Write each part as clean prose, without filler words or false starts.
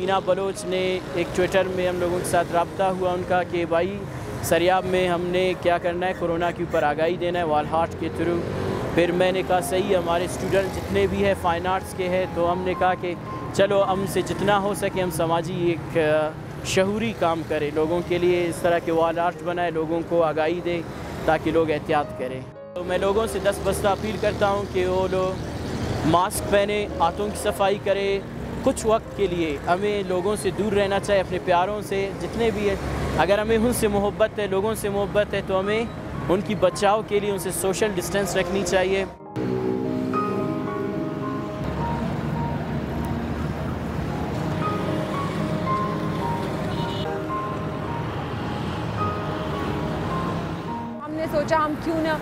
सीना बलोच ने एक ट्विटर में हम लोगों के साथ रब्ता हुआ उनका कि भाई सरियाब में हमने क्या करना है, कोरोना के ऊपर आगाही देना है वाल हार्ट के थ्रू। फिर मैंने कहा सही, हमारे स्टूडेंट जितने भी हैं फ़ाइन आर्ट्स के हैं, तो हमने कहा कि चलो हमसे जितना हो सके हम समाजी एक शहूरी काम करें, लोगों के लिए इस तरह के वाल आर्ट बनाए, लोगों को आगाही दें ताकि लोग एहतियात करें। तो मैं लोगों से दस बस्ता अपील करता हूँ कि वो लोग मास्क पहने, हाथों की सफाई करें। कुछ वक्त के लिए हमें लोगों से दूर रहना चाहिए, अपने प्यारों से जितने भी है। अगर हमें उनसे मोहब्बत है, लोगों से मोहब्बत है, तो हमें उनकी बचाव के लिए उनसे सोशल डिस्टेंस रखनी चाहिए। हमने सोचा हम क्यों ना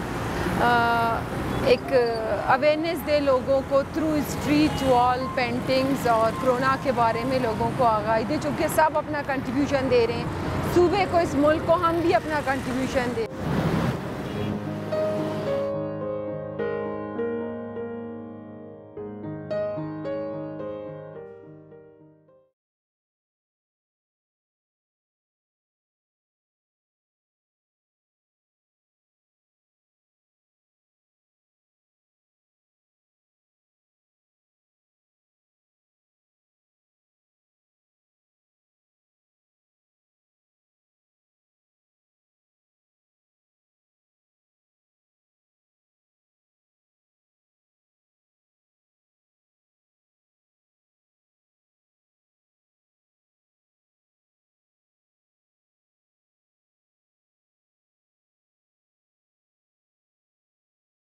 एक अवेयरनेस दे लोगों को थ्रू स्ट्रीट वॉल पेंटिंग्स और कोरोना के बारे में लोगों को आगाही दे, चूँकि सब अपना कंट्रीब्यूशन दे रहे हैं। सूबे को, इस मुल्क को हम भी अपना कंट्रीब्यूशन दें।